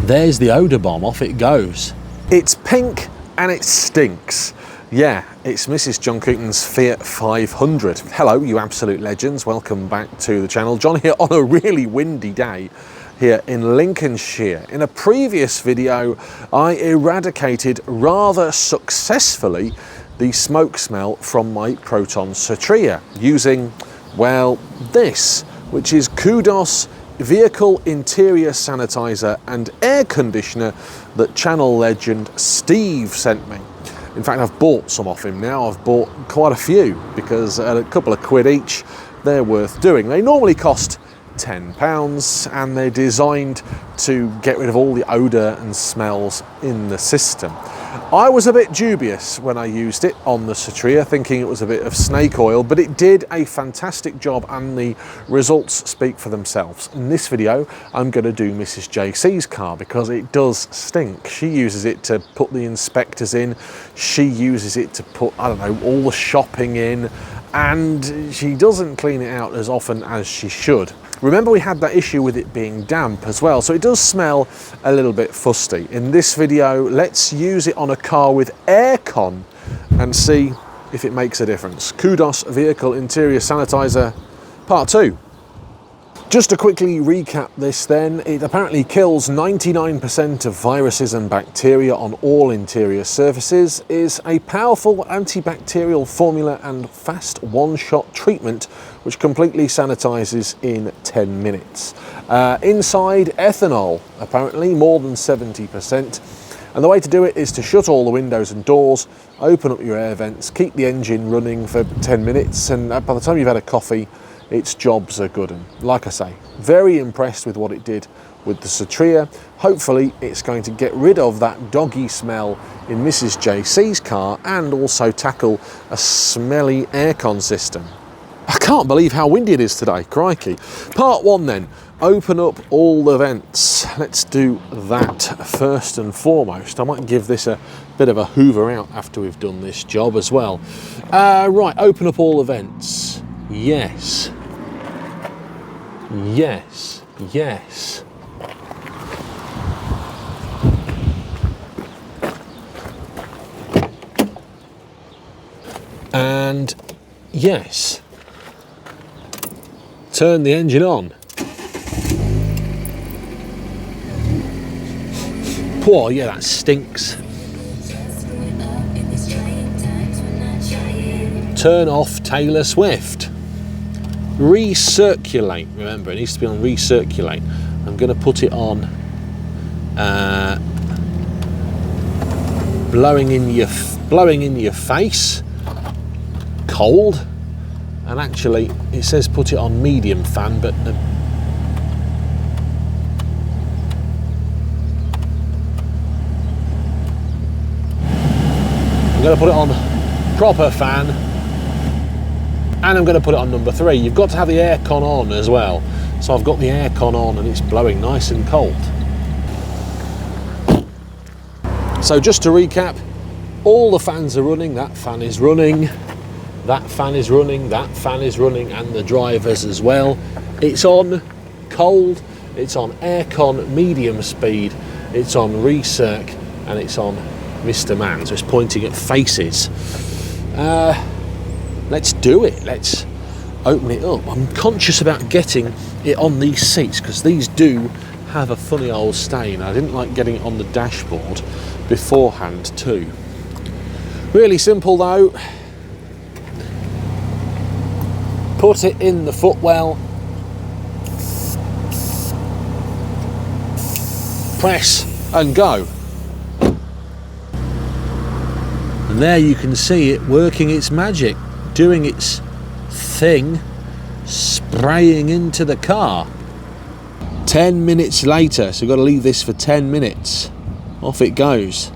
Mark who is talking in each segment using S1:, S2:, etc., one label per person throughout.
S1: There's the Odour Bomb, off it goes. It's pink and it stinks. Yeah, it's Mrs. John Cooten's Fiat 500. Hello, you absolute legends. Welcome back to the channel. John here on a really windy day here in Lincolnshire. In a previous video, I eradicated rather successfully the smoke smell from my Proton Satria using, well, this, which is Kudos Vehicle Interior Sanitizer and Air Conditioner that channel legend Steve sent me. In fact, I've bought some off him now. I've bought quite a few because at a couple of quid each, they're worth doing. They normally cost £10 and they're designed to get rid of all the odour and smells in the system. I was a bit dubious when I used it on the Satria, thinking it was a bit of snake oil, but it did a fantastic job and the results speak for themselves. In this video, I'm going to do Mrs. JC's car because it does stink. She uses it to put the inspectors in, she uses it to put, I don't know, all the shopping in, and she doesn't clean it out as often as she should. Remember, we had that issue with it being damp as well, so it does smell a little bit fusty. In this video, let's use it on a car with aircon and see if it makes a difference. Kudos Vehicle Interior Sanitizer Part 2. Just to quickly recap this then, it apparently kills 99% of viruses and bacteria on all interior surfaces, is a powerful antibacterial formula and fast one-shot treatment which completely sanitizes in 10 minutes. Inside, ethanol, apparently more than 70%. And the way to do it is to shut all the windows and doors, open up your air vents, keep the engine running for 10 minutes, and by the time you've had a coffee, its job's are good. And like I say, very impressed with what it did with the Satria. Hopefully it's going to get rid of that doggy smell in Mrs. JC's car and also tackle a smelly aircon system. I can't believe how windy it is today, crikey. Part 1 then, open up all the vents. Let's do that first and foremost. I might give this a bit of a hoover out after we've done this job as well. Right, open up all the vents. Yes. Yes, yes. And yes. Turn the engine on. Poor, yeah, that stinks. Turn off Taylor Swift. Recirculate, remember it needs to be on recirculate. I'm going to put it on blowing in your face, cold, and actually it says put it on medium fan, but I'm going to put it on proper fan. And I'm going to put it on number 3. You've got to have the aircon on as well. So I've got the aircon on and it's blowing nice and cold. So just to recap, all the fans are running, that fan is running, that fan is running, that fan is running, and the drivers as well. It's on cold, it's on aircon medium speed, it's on recirc, and it's on Mr. Man. So it's pointing at faces. Let's do it, let's open it up. I'm conscious about getting it on these seats because these do have a funny old stain. I didn't like getting it on the dashboard beforehand too. Really simple though. Put it in the footwell. Press and go. And there you can see it working its magic. Doing its thing, spraying into the car. 10 minutes later, so we've got to leave this for 10 minutes. Off it goes.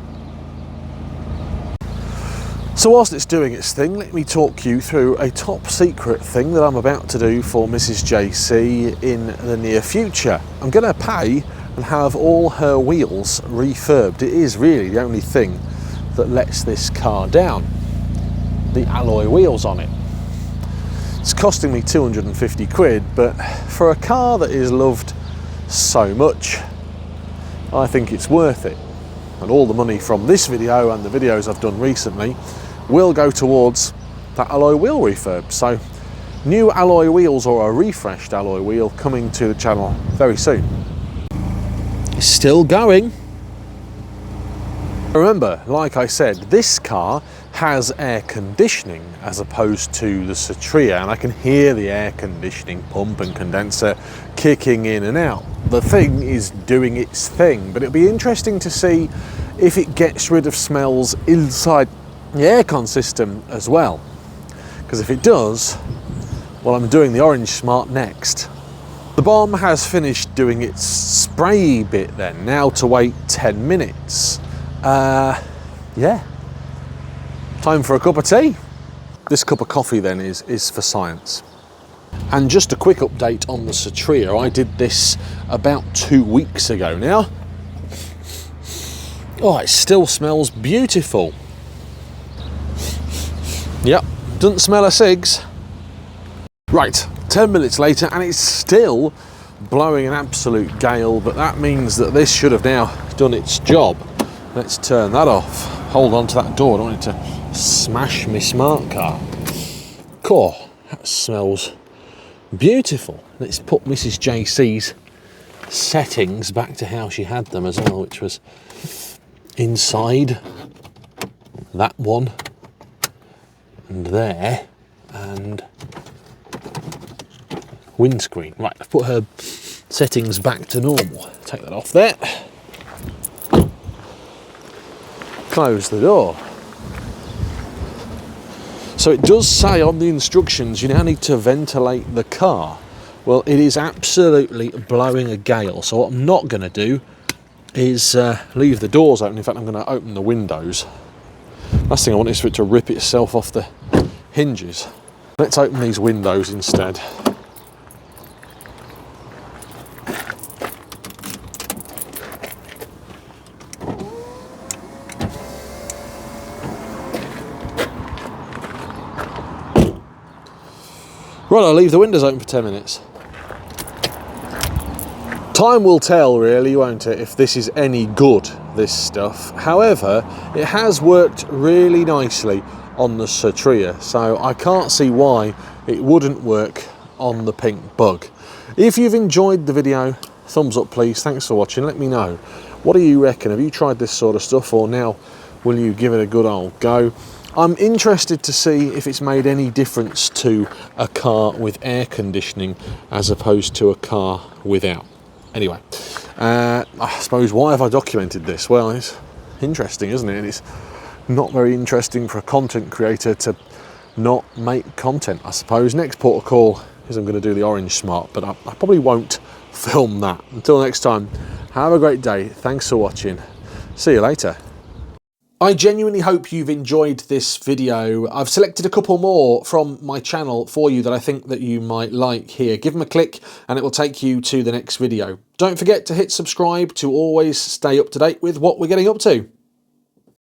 S1: So whilst it's doing its thing, let me talk you through a top secret thing that I'm about to do for Mrs. JC in the near future. I'm going to pay and have all her wheels refurbed. It is really the only thing that lets this car down. The alloy wheels on it. It's costing me 250 quid, but for a car that is loved so much, I think it's worth it. And all the money from this video and the videos I've done recently will go towards that alloy wheel refurb. So new alloy wheels, or a refreshed alloy wheel, coming to the channel very soon. It's still going. Remember, like I said, this car has air conditioning as opposed to the Satria, and I can hear the air conditioning pump and condenser kicking in and out. The thing is doing its thing, but it'll be interesting to see if it gets rid of smells inside the aircon system as well. Because if it does, well, I'm doing the orange smart next. The bomb has finished doing its spray bit then, now to wait 10 minutes. Yeah, time for a cup of tea. This cup of coffee then is for science. And just a quick update on the Satria. I did this about 2 weeks ago now. Oh, it still smells beautiful. Yep, doesn't smell of cigs. Right, 10 minutes later and it's still blowing an absolute gale, but that means that this should have now done its job. Let's turn that off. Hold on to that door, I don't want it to smash my smart car. Cool, that smells beautiful. Let's put Mrs. JC's settings back to how she had them as well, which was inside that one and there and windscreen. Right, I've put her settings back to normal. Take that off there. Close the door. So it does say on the instructions you now need to ventilate the car. Well, it is absolutely blowing a gale, so what I'm not going to do is leave the doors open. In fact, I'm going to open the windows. Last thing I want is for it to rip itself off the hinges. Let's open these windows instead. Right, I'll leave the windows open for 10 minutes. Time will tell, really, won't it, if this is any good, this stuff. However, it has worked really nicely on the Satria, so I can't see why it wouldn't work on the Pink Bug. If you've enjoyed the video, thumbs up please, thanks for watching, let me know. What do you reckon? Have you tried this sort of stuff, or now will you give it a good old go? I'm interested to see if it's made any difference to a car with air conditioning as opposed to a car without. Anyway, I suppose, why have I documented this? Well, it's interesting, isn't it? And it's not very interesting for a content creator to not make content, I suppose. Next port of call is I'm going to do the orange smart, but I probably won't film that. Until next time, have a great day. Thanks for watching. See you later. I genuinely hope you've enjoyed this video. I've selected a couple more from my channel for you that I think that you might like here. Give them a click and it will take you to the next video. Don't forget to hit subscribe to always stay up to date with what we're getting up to.